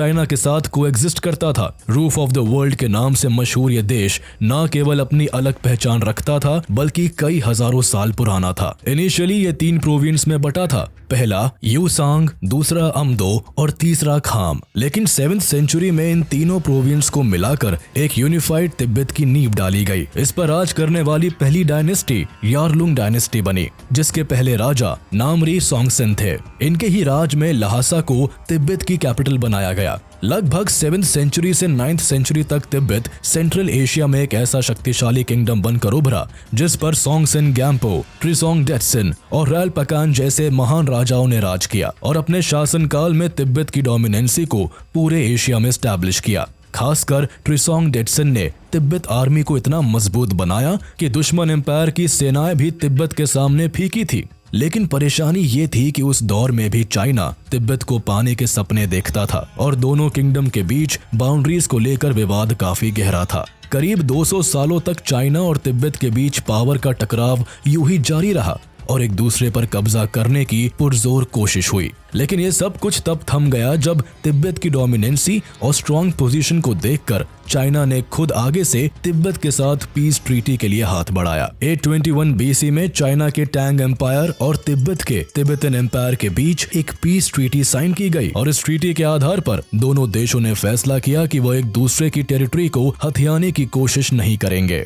China के साथ coexist करता था। रूफ ऑफ द वर्ल्ड के नाम से मशहूर ये देश न केवल अपनी अलग पहचान रखता था बल्कि कई हजारों साल पुराना था। इनिशियली ये 3 प्रोविंस में बटा था, पहला यूसांग, दूसरा अमदो और तीसरा खाम। लेकिन 7th सेंचुरी में इन तीनों प्रोविंस को मिलाकर एक यूनिफाइड तिब्बत की नींव डाली गई। इस पर राज करने वाली पहली डायनेस्टी यारलुंग डायनेस्टी बनी, जिसके पहले राजा नामरी सोंगसेन थे। इनके ही राज में लहासा को तिब्बत की कैपिटल बनाया गया। लगभग 7th सेंचुरी से 9th सेंचुरी तक तिब्बत सेंट्रल एशिया में एक ऐसा शक्तिशाली किंगडम बनकर उभरा जिस पर सोंगसेन गैम्पो, ट्रिसोंग डेटसन और रैलपकान जैसे महान राजाओं ने राज किया और अपने शासनकाल में तिब्बत की डोमिनेंसी को पूरे एशिया में स्टैब्लिश किया। खासकर ट्रिसोंग डेटसन ने तिब्बत आर्मी को इतना मजबूत बनाया कि दुश्मन एम्पायर की सेनाएं भी तिब्बत के सामने फीकी थी। लेकिन परेशानी ये थी कि उस दौर में भी चाइना तिब्बत को पाने के सपने देखता था और दोनों किंगडम के बीच बाउंड्रीज को लेकर विवाद काफी गहरा था। करीब 200 सालों तक चाइना और तिब्बत के बीच पावर का टकराव यूं ही जारी रहा और एक दूसरे पर कब्जा करने की पुरजोर कोशिश हुई। लेकिन ये सब कुछ तब थम गया जब तिब्बत की डोमिनेंसी और स्ट्रॉन्ग पोजीशन को देखकर चाइना ने खुद आगे से तिब्बत के साथ पीस ट्रीटी के लिए हाथ बढ़ाया। 821 BC में चाइना के टैंग एम्पायर और तिब्बत के तिब्बतन एम्पायर के बीच एक पीस ट्रीटी साइन की गई और इस ट्रीटी के आधार पर दोनों देशों ने फैसला किया कि वो एक दूसरे की टेरिटरी को हथियाने की कोशिश नहीं करेंगे।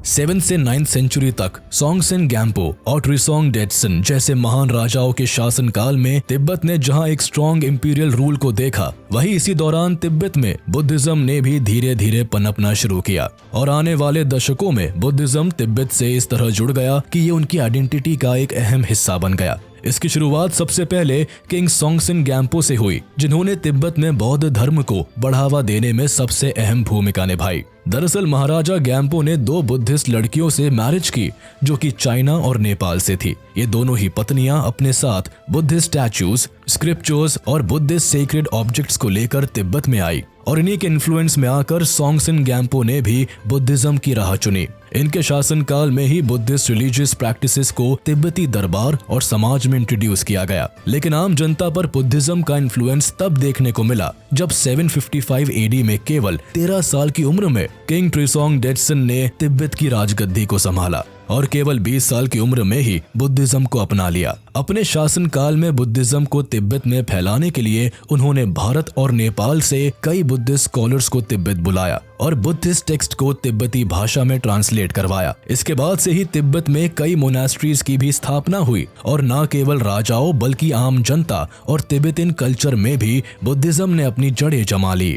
7th से 9th सेंचुरी तक सोंगसेन गैम्पो और ट्रिसोंग डेटसन जैसे महान राजाओं के शासनकाल में तिब्बत ने जहां एक स्ट्रॉन्ग इंपीरियल रूल को देखा, वहीं इसी दौरान तिब्बत में बुद्धिज्म ने भी धीरे धीरे पनपना शुरू किया और आने वाले दशकों में बुद्धिज्म तिब्बत से इस तरह जुड़ गया कि ये उनकी आइडेंटिटी का एक अहम हिस्सा बन गया। इसकी शुरुआत सबसे पहले किंग सोंगसेन गैम्पो से हुई, जिन्होंने तिब्बत में बौद्ध धर्म को बढ़ावा देने में सबसे अहम भूमिका निभाई। दरअसल महाराजा गैम्पो ने 2 बुद्धिस्ट लड़कियों से मैरिज की जो कि चाइना और नेपाल से थी। ये दोनों ही पत्नियां अपने साथ बुद्धिस्ट स्टैच्यूज, स्क्रिप्चर्स और बुद्धिस्ट सेक्रेड ऑब्जेक्ट्स को लेकर तिब्बत में आई और इन्हीं के इन्फ्लुएंस में आकर सोंगसेन गैम्पो ने भी बुद्धिज्म की राह चुनी। इनके शासनकाल में ही बुद्धिस्ट रिलीजियस प्रैक्टिसेस को तिब्बती दरबार और समाज में इंट्रोड्यूस किया गया। लेकिन आम जनता पर बुद्धिज्म का इन्फ्लुएंस तब देखने को मिला जब 755 AD में केवल 13 साल की उम्र में किंग ट्रिसोंग डेटसन ने तिब्बत की राजगद्दी को संभाला और केवल 20 साल की उम्र में ही बुद्धिज्म को अपना लिया। अपने शासनकाल में बुद्धिज्म को तिब्बत में फैलाने के लिए उन्होंने भारत और नेपाल से कई बुद्धिस्ट स्कॉलर्स को तिब्बत बुलाया और बुद्धिस्ट टेक्स्ट को तिब्बती भाषा में ट्रांसलेट करवाया। इसके बाद से ही तिब्बत में कई मोनास्ट्रीज की भी स्थापना हुई और न केवल राजाओं बल्कि आम जनता और तिब्बतियन कल्चर में भी बुद्धिज्म ने अपनी जड़ें जमा ली।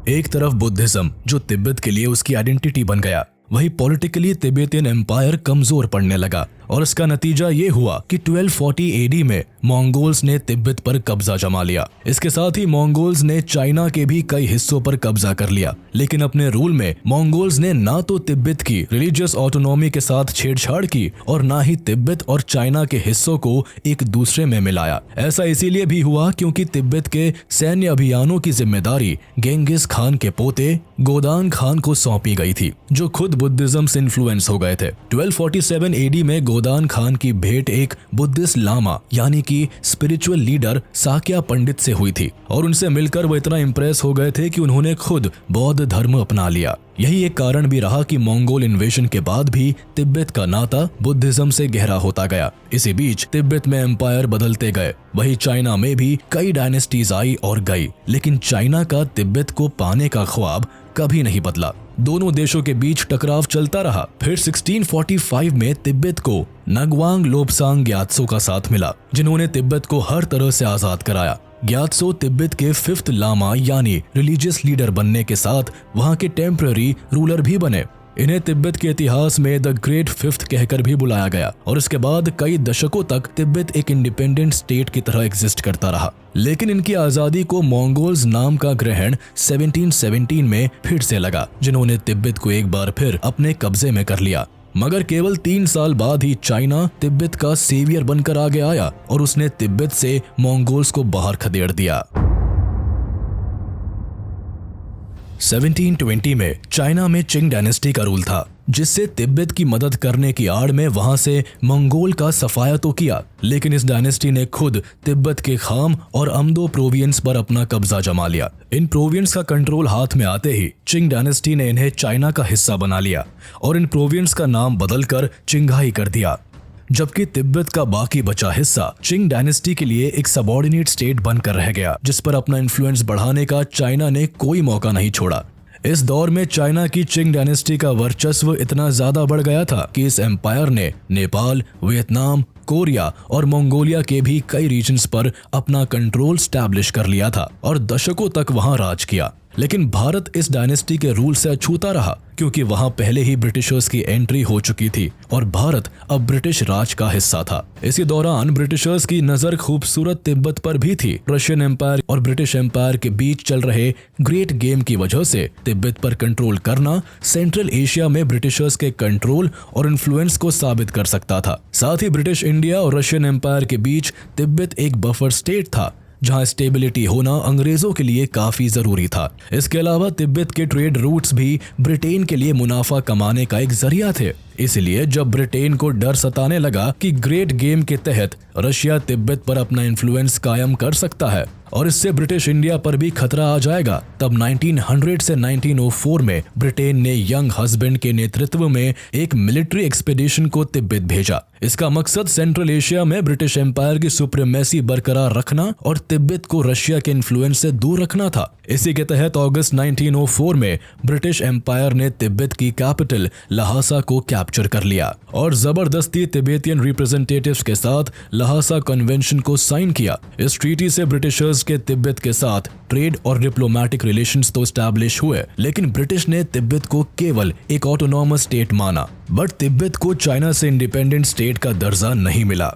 एक तरफ बुद्धिज्म जो तिब्बत के लिए उसकी आइडेंटिटी बन गया, वही पॉलिटिकली तिब्बतियन एम्पायर कमजोर पड़ने लगा और इसका नतीजा ये हुआ कि 1240 AD में मंगोल्स ने तिब्बत पर कब्जा जमा लिया। इसके साथ ही मंगोल्स ने चाइना के भी कई हिस्सों पर कब्जा कर लिया। लेकिन अपने रूल में मंगोल्स ने ना तो तिब्बत की रिलीजियस ऑटोनॉमी के साथ छेड़छाड़ की और ना ही तिब्बत और चाइना के हिस्सों को एक दूसरे में मिलाया। ऐसा इसीलिए भी हुआ क्योंकि तिब्बत के सैन्य अभियानों की जिम्मेदारी गेंगिस खान के पोते गोदान खान को सौंपी गई थी, जो खुद बुद्धिज्म से इन्फ्लुएंस हो गए थे। 1247 AD में गोदान खान की भेंट एक बुद्धिस्ट लामा यानी कि स्पिरिचुअल लीडर साक्या पंडित से हुई थी और उनसे मिलकर वो इतना इम्प्रेस हो गए थे कि उन्होंने खुद बौद्ध धर्म अपना लिया। यही एक कारण भी रहा कि मंगोल इन्वेजन के बाद भी तिब्बत का नाता बुद्धिज्म से गहरा होता गया। इसी बीच तिब्बत में एम्पायर बदलते गए, वही चाइना में भी कई डायनेस्टीज आई और गई, लेकिन चाइना का तिब्बत को पाने का ख्वाब कभी नहीं बदला। दोनों देशों के बीच टकराव चलता रहा। फिर 1645 में तिब्बत को नगवांग लोब्सांग ग्यात्सो का साथ मिला, जिन्होंने तिब्बत को हर तरह से आजाद कराया। ग्यात्सो तिब्बत के 5th लामा यानी रिलीजियस लीडर बनने के साथ वहां के टेम्पररी रूलर भी बने। इन्हें तिब्बत के इतिहास में द ग्रेट 5th कहकर भी बुलाया गया और इसके बाद कई दशकों तक तिब्बत एक इंडिपेंडेंट स्टेट की तरह एग्जिस्ट करता रहा। लेकिन इनकी आजादी को मंगोल्स नाम का ग्रहण 1717 में फिर से लगा, जिन्होंने तिब्बत को एक बार फिर अपने कब्जे में कर लिया। मगर केवल 3 साल बाद ही चाइना तिब्बत का सेवियर बनकर आगे आया और उसने तिब्बत से मंगोल्स को बाहर खदेड़ दिया। 1720 में चाइना में चिंग डायनेस्टी का रूल था। जिससे तिब्बत की मदद करने की आड़ में वहां से मंगोल का सफाया तो किया, लेकिन इस डायनेस्टी ने खुद तिब्बत के खाम और अमदो प्रोविंस पर अपना कब्जा जमा लिया। इन प्रोविंस का कंट्रोल हाथ में आते ही चिंग डायनेस्टी ने इन्हें चाइना का हिस्सा बना लिया और इन प्रोविंस का नाम बदलकर चिंघाई कर दिया, जबकि तिब्बत का बाकी बचा हिस्सा चिंग डायनेस्टी के लिए एक सबऑर्डिनेट स्टेट बनकर रह गया, जिस पर अपना इन्फ्लुएंस बढ़ाने का चाइना ने कोई मौका नहीं छोड़ा। इस दौर में चाइना की चिंग डायनेस्टी का वर्चस्व इतना ज्यादा बढ़ गया था कि इस एम्पायर ने नेपाल, वियतनाम, कोरिया और मंगोलिया के भी कई रीजन्स पर अपना कंट्रोल स्टैब्लिश कर लिया था और दशकों तक वहां राज किया। लेकिन भारत इस डायनेस्टी के रूल से अछूता रहा, क्योंकि वहां पहले ही ब्रिटिशर्स की एंट्री हो चुकी थी और भारत अब ब्रिटिश राज का हिस्सा था। इसी दौरान ब्रिटिशर्स की नजर खूबसूरत तिब्बत पर भी थी। रशियन एम्पायर और ब्रिटिश एम्पायर के बीच चल रहे ग्रेट गेम की वजह से तिब्बत पर कंट्रोल करना सेंट्रल एशिया में ब्रिटिशर्स के कंट्रोल और इन्फ्लुएंस को साबित कर सकता था। साथ ही ब्रिटिश इंडिया और रशियन एम्पायर के बीच तिब्बत एक बफर स्टेट था, जहां स्टेबिलिटी होना अंग्रेजों के लिए काफी जरूरी था। इसके अलावा तिब्बत के ट्रेड रूट्स भी ब्रिटेन के लिए मुनाफा कमाने का एक जरिया थे। इसलिए जब ब्रिटेन को डर सताने लगा कि ग्रेट गेम के तहत रशिया तिब्बत पर अपना इन्फ्लुएंस कायम कर सकता है और इससे ब्रिटिश इंडिया पर भी खतरा आ जाएगा, तब 1900 से 1904 में ब्रिटेन ने यंग हस्बैंड के नेतृत्व में एक मिलिट्री एक्सपेडिशन को तिब्बत भेजा। इसका मकसद सेंट्रल एशिया में ब्रिटिश एम्पायर की सुप्रीमेसी बरकरार रखना और तिब्बत को रशिया के इन्फ्लुएंस से दूर रखना था। इसी के तहत अगस्त 1904 में ब्रिटिश एम्पायर ने तिब्बत की कैपिटल लहासा को कैप्चर कर लिया और जबरदस्ती तिब्बतियन रिप्रेजेंटेटिव्स के साथ लहासा कन्वेंशन को साइन किया। इस ट्रीटी से ब्रिटिशर्स के तिब्बत के साथ ट्रेड और डिप्लोमेटिक रिलेशंस तो एस्टैब्लिश हुए, लेकिन ब्रिटिश ने तिब्बत को केवल एक ऑटोनॉमस स्टेट माना, बट तिब्बत को चाइना से इंडिपेंडेंट स्टेट का दर्जा नहीं मिला।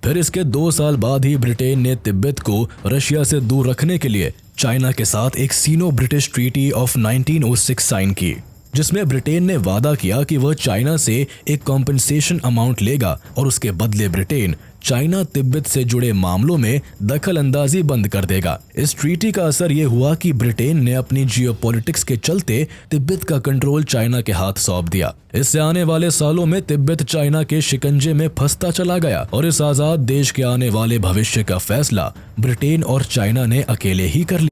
फिर इसके 2 साल बाद ही ब्रिटेन ने तिब्बत को रशिया से दूर रखने के लिए चाइना के साथ एक सीनो ब्रिटिश ट्रीटी ऑफ 1906 साइन की, जिसमें ब्रिटेन ने वादा किया कि वह चाइना से एक कॉम्पेंसेशन अमाउंट लेगा और उसके बदले ब्रिटेन चाइना तिब्बत से जुड़े मामलों में दखल अंदाजी बंद कर देगा। इस ट्रीटी का असर ये हुआ कि ब्रिटेन ने अपनी जियोपॉलिटिक्स के चलते तिब्बत का कंट्रोल चाइना के हाथ सौंप दिया। इससे आने वाले सालों में तिब्बत चाइना के शिकंजे में फंसता चला गया और इस आजाद देश के आने वाले भविष्य का फैसला ब्रिटेन और चाइना ने अकेले ही कर लिया।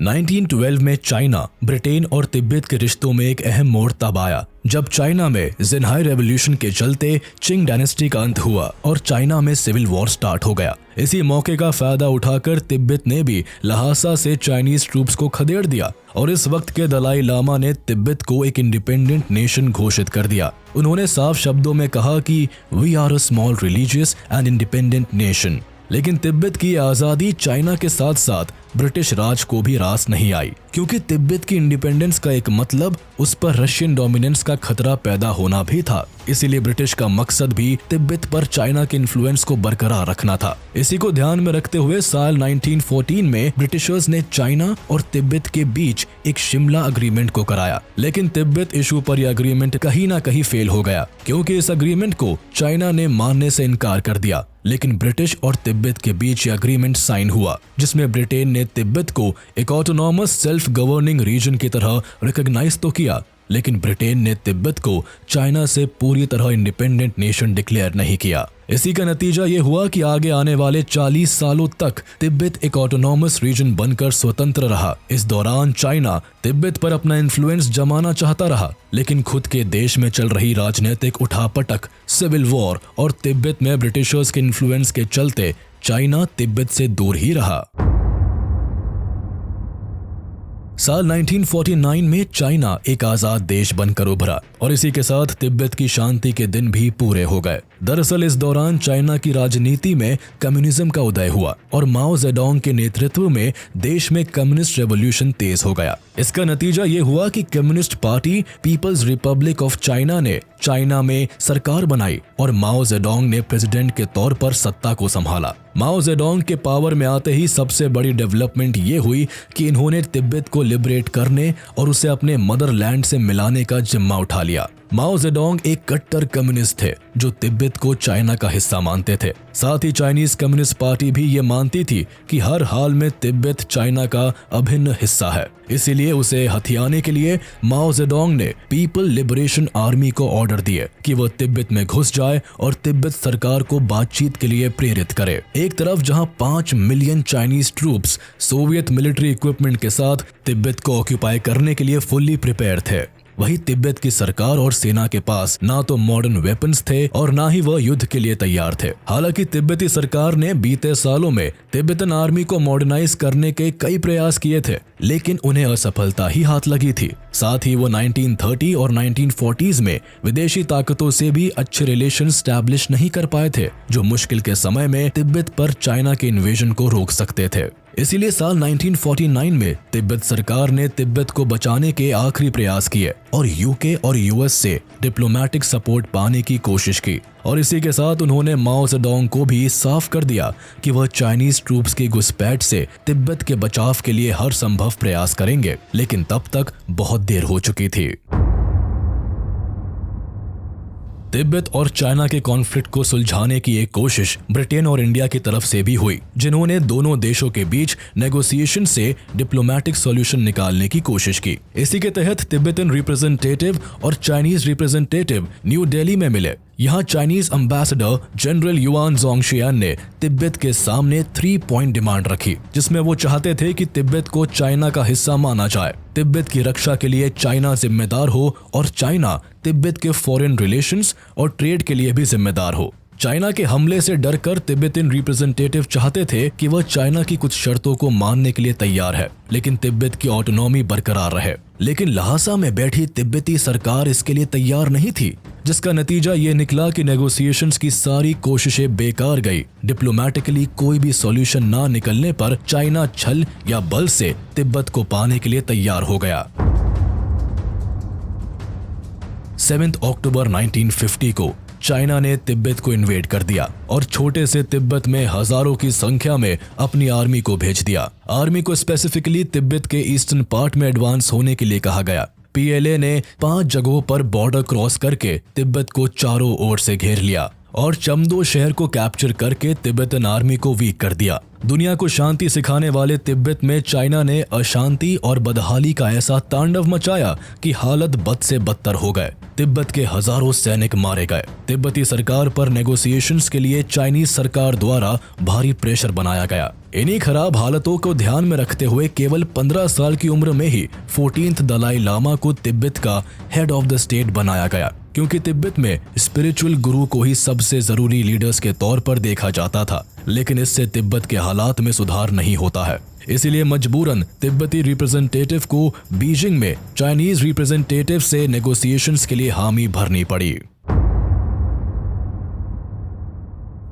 1912 में चाइना, ब्रिटेन और तिब्बत के रिश्तों में एक अहम मोड़ तब आया जब चाइना में जिनहाई रेवोल्यूशन के चलते चिंग डायनेस्टी का अंत हुआ और चाइना में सिविल वॉर स्टार्ट हो गया। इसी मौके का फायदा उठाकर तिब्बत ने भी लहासा से चाइनीज ट्रूप्स को खदेड़ दिया और इस वक्त के दलाई लामा ने तिब्बत को एक इंडिपेंडेंट नेशन घोषित कर दिया। उन्होंने साफ शब्दों में कहा कि we are a small religious and independent nation. लेकिन तिब्बत की आज़ादी चाइना के साथ साथ ब्रिटिश राज को भी रास नहीं आई, क्योंकि तिब्बत की इंडिपेंडेंस का एक मतलब उस पर रशियन डोमिनेंस का खतरा पैदा होना भी था। इसीलिए ब्रिटिश का मकसद भी तिब्बत पर चाइना के इन्फ्लुएंस को बरकरार रखना था। इसी को ध्यान में रखते हुए साल 1914 में ब्रिटिशर्स ने चाइना और तिब्बत के बीच एक शिमला अग्रीमेंट को कराया, लेकिन तिब्बत इशू पर यह अग्रीमेंट कहीं ना कहीं फेल हो गया, क्योंकि इस अग्रीमेंट को चाइना ने मानने से इनकार कर दिया। लेकिन ब्रिटिश और तिब्बत के बीच यह अग्रीमेंट साइन हुआ, जिसमें ब्रिटेन ने तिब्बत को एक ऑटोनॉमस सेल्फ गवर्निंग रीजन की तरह रिकॉग्नाइज तो किया, लेकिन ब्रिटेन ने तिब्बत को चाइना से पूरी तरह इंडिपेंडेंट नेशन डिक्लेयर नहीं किया। इसी का नतीजा ये हुआ कि आगे आने वाले 40 सालों तक तिब्बत एक ऑटोनॉमस रीजन बनकर स्वतंत्र रहा। इस दौरान चाइना तिब्बत पर अपना इन्फ्लुएंस जमाना चाहता रहा, लेकिन खुद के देश में चल रही राजनीतिक उठापटक, सिविल वॉर और तिब्बत में ब्रिटिशर्स के इन्फ्लुएंस के चलते चाइना तिब्बत से दूर ही रहा। साल 1949 में चाइना एक आजाद देश बनकर उभरा और इसी के साथ तिब्बत की शांति के दिन भी पूरे हो गए। दरअसल इस दौरान चाइना की राजनीति में कम्युनिज्म का उदय हुआ और माओ जेडोंग के नेतृत्व में देश में कम्युनिस्ट रेवोल्यूशन तेज हो गया। इसका नतीजा ये हुआ कि Communist Party People's Republic of China ने चाइना में सरकार बनाई और माओ जेडोंग ने प्रेसिडेंट के तौर पर सत्ता को संभाला। माओ जेडोंग के पावर में आते ही सबसे बड़ी डेवलपमेंट ये हुई कि इन्होंने तिब्बत को लिबरेट करने और उसे अपने मदरलैंड से मिलाने का जिम्मा उठा लिया। माओ जेडोंग एक कट्टर कम्युनिस्ट थे जो तिब्बत को चाइना का हिस्सा मानते थे। साथ ही चाइनीज कम्युनिस्ट पार्टी भी ये मानती थी कि हर हाल में तिब्बत चाइना का अभिन्न हिस्सा है। इसीलिए उसे हथियाने के लिए माओ जेडोंग ने पीपल लिबरेशन आर्मी को ऑर्डर दिए कि वह तिब्बत में घुस जाए और तिब्बत सरकार को बातचीत के लिए प्रेरित करे। एक तरफ जहां 5 million Chinese troops Soviet military equipment के साथ तिब्बत को ऑक्यूपाई करने के लिए फुल्ली प्रिपेयर थे, वही तिब्बत की सरकार और सेना के पास ना तो मॉडर्न वेपन्स थे और ना ही वह युद्ध के लिए तैयार थे। हालांकि तिब्बती सरकार ने बीते सालों में तिब्बतन आर्मी को मॉडर्नाइज करने के कई प्रयास किए थे, लेकिन उन्हें असफलता ही हाथ लगी थी। साथ ही वो 1930 और 1940s में विदेशी ताकतों से भी अच्छे रिलेशन स्टैब्लिश नहीं कर पाए थे, जो मुश्किल के समय में तिब्बत पर चाइना के इन्वेजन को रोक सकते थे। इसीलिए साल 1949 में तिब्बत सरकार ने तिब्बत को बचाने के आखिरी प्रयास किए और यूके और यूएस से डिप्लोमेटिक सपोर्ट पाने की कोशिश की। और इसी के साथ उन्होंने माओ जेडोंग को भी साफ कर दिया कि वह चाइनीज ट्रूप्स की घुसपैठ से तिब्बत के बचाव के लिए हर संभव प्रयास करेंगे, लेकिन तब तक बहुत देर हो चुकी थी। तिब्बत और चाइना के कॉन्फ्लिक्ट को सुलझाने की एक कोशिश ब्रिटेन और इंडिया की तरफ से भी हुई, जिन्होंने दोनों देशों के बीच नेगोशिएशन से डिप्लोमेटिक सॉल्यूशन निकालने की कोशिश की। इसी के तहत तिब्बतन रिप्रेजेंटेटिव और चाइनीज रिप्रेजेंटेटिव न्यू दिल्ली में मिले। यहाँ चाइनीज एम्बेसडर जनरल युआन जोंगशियान ने तिब्बत के सामने 3 पॉइंट डिमांड रखी, जिसमें वो चाहते थे कि तिब्बत को चाइना का हिस्सा माना जाए, तिब्बत की रक्षा के लिए चाइना जिम्मेदार हो और चाइना तिब्बत के फॉरेन रिलेशंस और ट्रेड के लिए भी जिम्मेदार हो। चाइना के हमले से डरकर तिब्बतन रिप्रेजेंटेटिव चाहते थे कि वह चाइना की कुछ शर्तों को मानने के लिए तैयार है, लेकिन तिब्बत की ऑटोनॉमी बरकरार रहे। लेकिन लहासा में बैठी तिब्बती सरकार इसके लिए तैयार नहीं थी, जिसका नतीजा ये निकला कि नेगोशिएशंस की सारी कोशिशें बेकार गई। डिप्लोमेटिकली कोई भी सॉल्यूशन ना निकलने पर चाइना छल या बल से तिब्बत को पाने के लिए तैयार हो गया। 7 अक्टूबर 1950 को चाइना ने तिब्बत को इन्वेड कर दिया और छोटे से तिब्बत में हजारों की संख्या में अपनी आर्मी को भेज दिया। आर्मी को स्पेसिफिकली तिब्बत के ईस्टर्न पार्ट में एडवांस होने के लिए कहा गया। पीएलए ने 5 जगहों पर बॉर्डर क्रॉस करके तिब्बत को चारों ओर से घेर लिया और चमदो शहर को कैप्चर करके तिब्बतन आर्मी को वीक कर दिया। दुनिया को शांति सिखाने वाले तिब्बत में चाइना ने अशांति और बदहाली का ऐसा तांडव मचाया कि हालत बद से बदतर हो गए। तिब्बत के हजारों सैनिक मारे गए। तिब्बती सरकार पर नेगोशिएशंस के लिए चाइनीज सरकार द्वारा भारी प्रेशर बनाया गया। इन्हीं खराब हालतों को ध्यान में रखते हुए केवल 15 साल की उम्र में ही 14th दलाई लामा को तिब्बत का हेड ऑफ द स्टेट बनाया गया, क्योंकि तिब्बत में स्पिरिचुअल गुरु को ही सबसे जरूरी लीडर्स के तौर पर देखा जाता था। लेकिन इससे तिब्बत के हालात में सुधार नहीं होता है। इसीलिए मजबूरन तिब्बती रिप्रेजेंटेटिव को बीजिंग में चाइनीज रिप्रेजेंटेटिव से नेगोशिएशंस के लिए हामी भरनी पड़ी।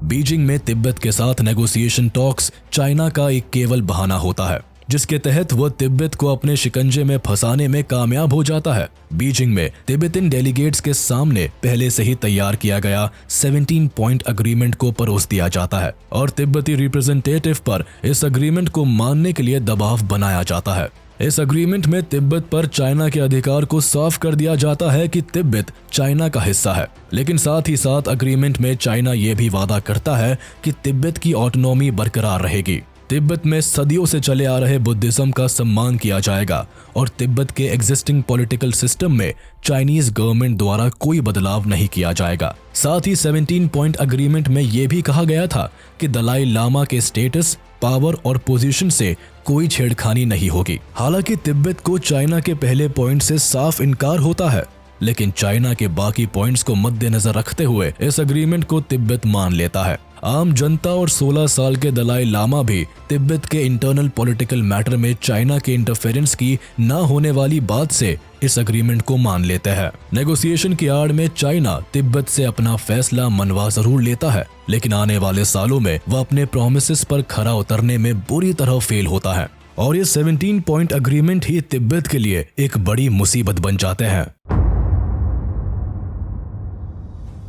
बीजिंग में तिब्बत के साथ नेगोशिएशन टॉक्स चाइना का एक केवल बहाना होता है, जिसके तहत वह तिब्बत को अपने शिकंजे में फंसाने में कामयाब हो जाता है। बीजिंग में तिब्बतन डेलीगेट्स के सामने पहले से ही तैयार किया गया 17 पॉइंट अग्रीमेंट को परोस दिया जाता है और तिब्बती रिप्रेजेंटेटिव पर इस अग्रीमेंट को मानने के लिए दबाव बनाया जाता है। इस अग्रीमेंट में तिब्बत पर चाइना के अधिकार को साफ कर दिया जाता है कि तिब्बत चाइना का हिस्सा है, लेकिन साथ ही साथ अग्रीमेंट में चाइना ये भी वादा करता है कि तिब्बत की ऑटोनॉमी बरकरार रहेगी। तिब्बत में सदियों से चले आ रहे बुद्धिज्म का सम्मान किया जाएगा और तिब्बत के एग्जिस्टिंग पॉलिटिकल सिस्टम में चाइनीज गवर्नमेंट द्वारा कोई बदलाव नहीं किया जाएगा। साथ ही 17 पॉइंट अग्रीमेंट में यह भी कहा गया था कि दलाई लामा के स्टेटस, पावर और पोजीशन से कोई छेड़खानी नहीं होगी। हालांकि तिब्बत को चाइना के पहले पॉइंट से साफ इनकार होता है, लेकिन चाइना के बाकी पॉइंट्स को मद्देनजर रखते हुए इस अग्रीमेंट को तिब्बत मान लेता है। आम जनता और 16 साल के दलाई लामा भी तिब्बत के इंटरनल पॉलिटिकल मैटर में चाइना के इंटरफेरेंस की न होने वाली बात से इस अग्रीमेंट को मान लेते हैं। नेगोशिएशन की आड़ में चाइना तिब्बत से अपना फैसला मनवा जरूर लेता है, लेकिन आने वाले सालों में वह अपने प्रोमिसेस पर खरा उतरने में बुरी तरह फेल होता है और ये 17 पॉइंट अग्रीमेंट ही तिब्बत के लिए एक बड़ी मुसीबत बन जाते हैं।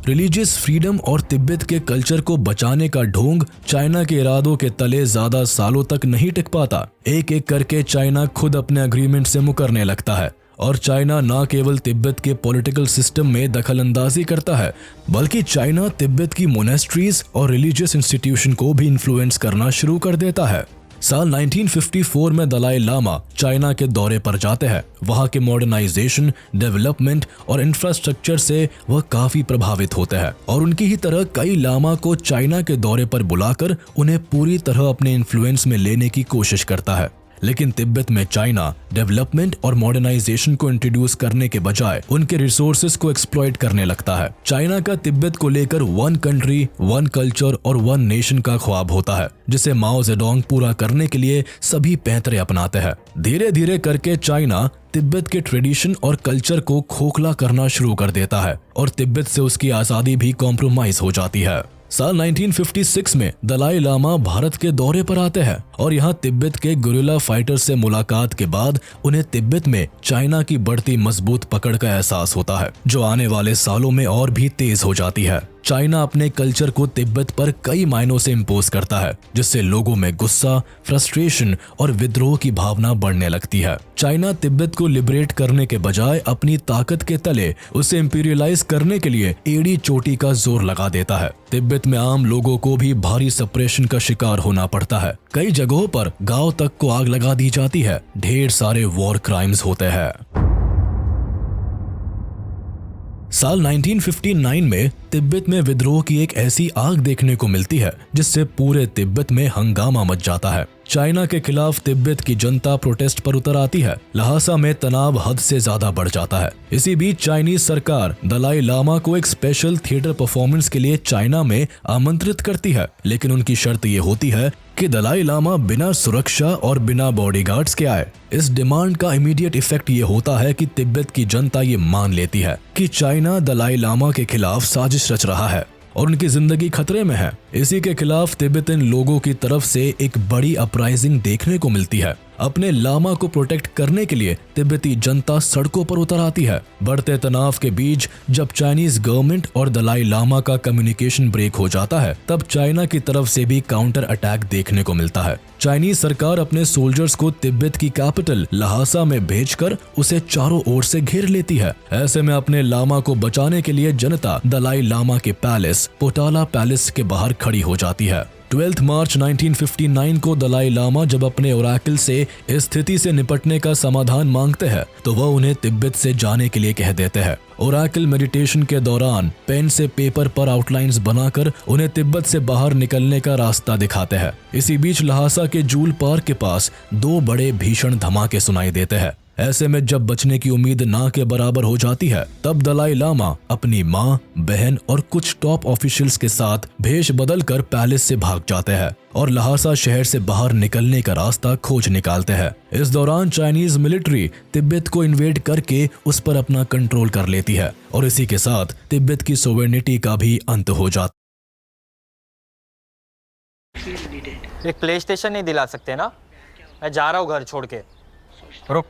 रिलीजियस फ्रीडम और तिब्बत के कल्चर को बचाने का ढोंग चाइना के इरादों के तले ज्यादा सालों तक नहीं टिक पाता। एक एक करके चाइना खुद अपने अग्रीमेंट से मुकरने लगता है और चाइना न केवल तिब्बत के पॉलिटिकल सिस्टम में दखलंदाजी करता है, बल्कि चाइना तिब्बत की मोनेस्ट्रीज और रिलीजियस इंस्टीट्यूशन को भी इन्फ्लुएंस करना शुरू कर देता है। साल 1954 में दलाई लामा चाइना के दौरे पर जाते हैं। वहां के मॉडर्नाइजेशन, डेवलपमेंट और इंफ्रास्ट्रक्चर से वह काफी प्रभावित होते हैं और उनकी ही तरह कई लामा को चाइना के दौरे पर बुलाकर उन्हें पूरी तरह अपने इन्फ्लुएंस में लेने की कोशिश करता है। लेकिन तिब्बत में चाइना डेवलपमेंट और मॉडर्नाइजेशन को इंट्रोड्यूस करने के बजाय उनके रिसोर्सेज को एक्सप्लॉइट करने लगता है। चाइना का तिब्बत को लेकर वन कंट्री, वन कल्चर और वन नेशन का ख्वाब होता है, जिसे माओ जेडोंग पूरा करने के लिए सभी पैंतरे अपनाते हैं। धीरे धीरे करके चाइना तिब्बत के ट्रेडिशन और कल्चर को खोखला करना शुरू कर देता है और तिब्बत से उसकी आजादी भी कॉम्प्रोमाइज हो जाती है। साल 1956 में दलाई लामा भारत के दौरे पर आते हैं और यहाँ तिब्बत के गुरिल्ला फाइटर से मुलाकात के बाद उन्हें तिब्बत में चाइना की बढ़ती मजबूत पकड़ का एहसास होता है, जो आने वाले सालों में और भी तेज हो जाती है। चाइना अपने कल्चर को तिब्बत पर कई मायनों से इम्पोज करता है, जिससे लोगों में गुस्सा, फ्रस्ट्रेशन और विद्रोह की भावना बढ़ने लगती है। चाइना तिब्बत को लिबरेट करने के बजाय अपनी ताकत के तले उसे इंपीरियलाइज करने के लिए एड़ी चोटी का जोर लगा देता है। तिब्बत में आम लोगों को भी भारी सप्रेशन का शिकार होना पड़ता है। कई जगहों पर गांव तक को आग लगा दी जाती है। ढेर सारे वॉर क्राइम्स होते हैं। साल 1959 में तिब्बत में विद्रोह की एक ऐसी आग देखने को मिलती है जिससे पूरे तिब्बत में हंगामा मच जाता है। चाइना के खिलाफ तिब्बत की जनता प्रोटेस्ट पर उतर आती है। ल्हासा में तनाव हद से ज्यादा बढ़ जाता है। इसी बीच चाइनीज सरकार दलाई लामा को एक स्पेशल थिएटर परफॉर्मेंस के लिए चाइना में आमंत्रित करती है, लेकिन उनकी शर्त ये होती है कि दलाई लामा बिना सुरक्षा और बिना बॉडीगार्ड्स के आए। इस डिमांड का इमीडिएट इफेक्ट ये होता है कि तिब्बत की जनता ये मान लेती है कि चाइना दलाई लामा के खिलाफ साजिश रच रहा है और उनकी जिंदगी खतरे में है। इसी के खिलाफ तिब्बतन लोगों की तरफ से एक बड़ी अपराइजिंग देखने को मिलती है। अपने लामा को प्रोटेक्ट करने के लिए तिब्बती जनता सड़कों पर उतर आती है। बढ़ते तनाव के बीच जब चाइनीज गवर्नमेंट और दलाई लामा का कम्युनिकेशन ब्रेक हो जाता है, तब चाइना की तरफ से भी काउंटर अटैक देखने को मिलता है। चाइनीज सरकार अपने सोल्जर्स को तिब्बत की कैपिटल ल्हासा में भेजकर उसे चारों ओर से घेर लेती है। ऐसे में अपने लामा को बचाने के लिए जनता दलाई लामा के पैलेस पोटाला पैलेस के बाहर खड़ी हो जाती है। 12 मार्च 1959 को दलाई लामा जब अपने ओरेकल से इस स्थिति से निपटने का समाधान मांगते हैं, तो वह उन्हें तिब्बत से जाने के लिए कह देते हैं। ओरेकल मेडिटेशन के दौरान पेन से पेपर पर आउटलाइंस बनाकर उन्हें तिब्बत से बाहर निकलने का रास्ता दिखाते हैं। इसी बीच ल्हासा के जूल पार्क के पास दो बड़े भीषण धमाके सुनाई देते हैं। ऐसे में जब बचने की उम्मीद ना के बराबर हो जाती है, तब दलाई लामा अपनी माँ, बहन और कुछ टॉप ऑफिशियल्स के साथ भेष बदलकर पैलेस से भाग जाते हैं और ल्हासा शहर से बाहर निकलने का रास्ता खोज निकालते हैं। इस दौरान चाइनीज मिलिट्री तिब्बत को इन्वेड करके उस पर अपना कंट्रोल कर लेती है और इसी के साथ तिब्बत की सोवेनिटी का भी अंत हो जाता है। एक प्ले स्टेशन नहीं दिला सकते ना? मैं जा रहा हूँ घर छोड़ के। रुक।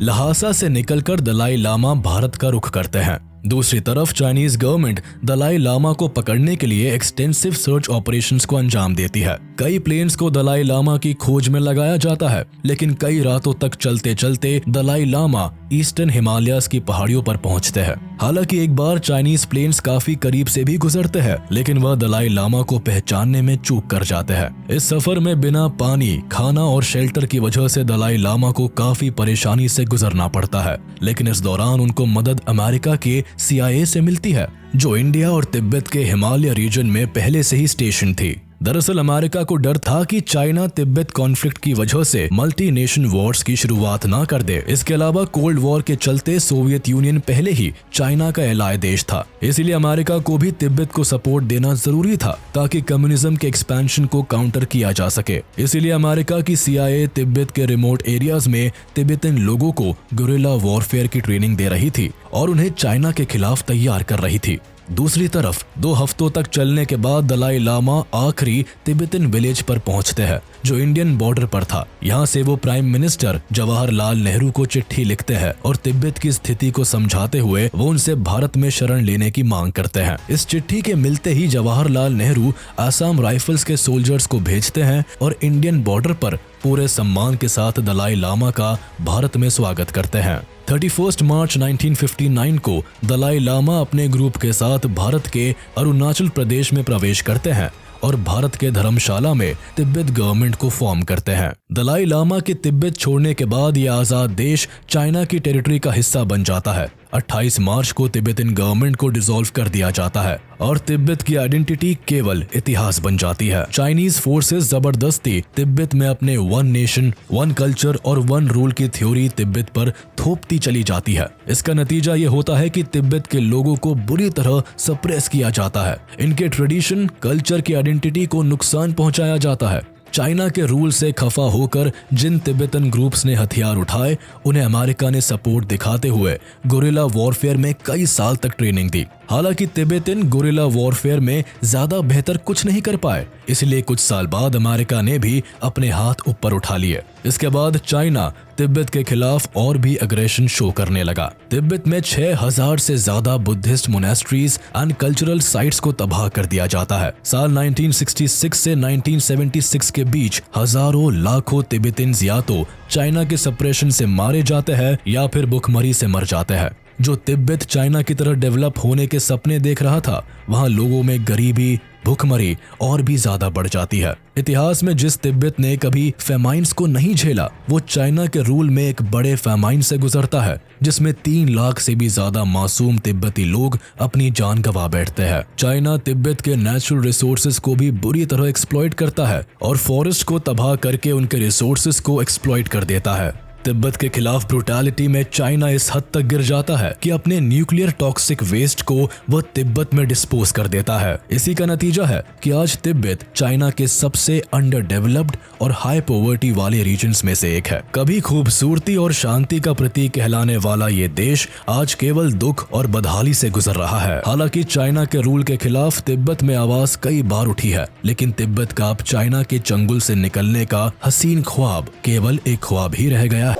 ल्हासा से निकलकर दलाई लामा भारत का रुख करते हैं। दूसरी तरफ चाइनीज गवर्नमेंट दलाई लामा को पकड़ने के लिए एक्सटेंसिव सर्च ऑपरेशंस को अंजाम देती है। कई प्लेन्स को दलाई लामा की खोज में लगाया जाता है, लेकिन कई रातों तक चलते चलते दलाई लामा ईस्टर्न हिमालयाज की पहाड़ियों पर पहुंचते हैं। हालांकि एक बार चाइनीज प्लेन्स काफी करीब से भी गुजरते हैं, लेकिन वह दलाई लामा को पहचानने में चूक कर जाते हैं। इस सफर में बिना पानी, खाना और शेल्टर की वजह से दलाई लामा को काफी परेशानी से गुजरना पड़ता है, लेकिन इस दौरान उनको मदद अमेरिका के CIA से मिलती है, जो इंडिया और तिब्बत के हिमालय रीजन में पहले से ही स्टेशन थी। दरअसल अमेरिका को डर था कि चाइना तिब्बत कॉन्फ्लिक्ट की वजह से मल्टी नेशन वॉर्स की शुरुआत ना कर दे। इसके अलावा कोल्ड वॉर के चलते सोवियत यूनियन पहले ही चाइना का एलाय देश था, इसलिए अमेरिका को भी तिब्बत को सपोर्ट देना जरूरी था ताकि कम्युनिज्म के एक्सपेंशन को काउंटर किया जा सके। इसीलिए अमेरिका की CIA तिब्बत के रिमोट एरियाज में तिब्बतन लोगों को गुरिल्ला वॉरफेयर की ट्रेनिंग दे रही थी और उन्हें चाइना के खिलाफ तैयार कर रही थी। दूसरी तरफ 2 हफ्तों तक चलने के बाद दलाई लामा आखिरी तिब्बतन विलेज पर पहुंचते हैं, जो इंडियन बॉर्डर पर था। यहाँ से वो प्राइम मिनिस्टर जवाहरलाल नेहरू को चिट्ठी लिखते हैं और तिब्बत की स्थिति को समझाते हुए वो उनसे भारत में शरण लेने की मांग करते हैं। इस चिट्ठी के मिलते ही जवाहरलाल नेहरू आसाम राइफल्स के सोल्जर्स को भेजते हैं और इंडियन बॉर्डर पर पूरे सम्मान के साथ दलाई लामा का भारत में स्वागत करते हैं। 31 मार्च 1959 को दलाई लामा अपने ग्रुप के साथ भारत के अरुणाचल प्रदेश में प्रवेश करते हैं और भारत के धर्मशाला में तिब्बत गवर्नमेंट को फॉर्म करते हैं। दलाई लामा के तिब्बत छोड़ने के बाद यह आजाद देश चाइना की टेरिटरी का हिस्सा बन जाता है। 28 मार्च को तिब्बतन गवर्नमेंट को डिसॉल्व कर दिया जाता है और तिब्बत की आइडेंटिटी केवल इतिहास बन जाती है। चाइनीज फोर्सेस जबरदस्ती तिब्बत में अपने वन नेशन, वन कल्चर और वन रूल की थ्योरी तिब्बत पर थोपती चली जाती है। इसका नतीजा ये होता है कि तिब्बत के लोगों को बुरी तरह सप्रेस किया जाता है। इनके ट्रेडिशन, कल्चर की आइडेंटिटी को नुकसान पहुंचाया जाता है। चाइना के रूल से खफा होकर जिन तिब्बतन ग्रुप्स ने हथियार उठाए, उन्हें अमेरिका ने सपोर्ट दिखाते हुए गुरिल्ला वॉरफेयर में कई साल तक ट्रेनिंग दी। हालांकि तिब्बतन गुरिल्ला वॉरफेयर में ज्यादा बेहतर कुछ नहीं कर पाए, इसलिए कुछ साल बाद अमेरिका ने भी अपने हाथ ऊपर उठा लिए। इसके बाद चाइना तिब्बत के खिलाफ और भी अग्रेशन शो करने लगा। तिब्बत में 6000 से ज्यादा Buddhist monasteries and cultural sites को तबाह कर दिया जाता है। साल 1966 से 1976 के बीच हजारों लाखों तिब्बतियंस या तो चाइना के सप्रेशन से मारे जाते हैं या फिर भुखमरी से मर जाते हैं। जो तिब्बत चाइना की तरह डेवलप होने के सपने देख रहा था, वहाँ लोगों में गरीबी, भुखमरी और भी ज्यादा बढ़ जाती है। इतिहास में जिस तिब्बत ने कभी फेमाइन्स को नहीं झेला, वो चाइना के रूल में एक बड़े फेमाइन से गुजरता है, जिसमें 3 लाख से भी ज्यादा मासूम तिब्बती लोग अपनी जान गंवा बैठते हैं। चाइना तिब्बत के नेचुरल रिसोर्सेज को भी बुरी तरह एक्सप्लॉइट करता है और फॉरेस्ट को तबाह करके उनके रिसोर्सेज को एक्सप्लॉइट कर देता है। तिब्बत के खिलाफ ब्रूटैलिटी में चाइना इस हद तक गिर जाता है कि अपने न्यूक्लियर टॉक्सिक वेस्ट को वह तिब्बत में डिस्पोज कर देता है। इसी का नतीजा है कि आज तिब्बत चाइना के सबसे अंडर डेवलप्ड और हाई पॉवर्टी वाले रीजन्स में से एक है। कभी खूबसूरती और शांति का प्रतीक कहलाने वाला ये देश आज केवल दुख और बदहाली से गुजर रहा है। हालांकि चाइना के रूल के खिलाफ तिब्बत में आवाज कई बार उठी है, लेकिन तिब्बत का अब चाइना के चंगुल से निकलने का हसीन ख्वाब केवल एक ख्वाब ही रह गया है।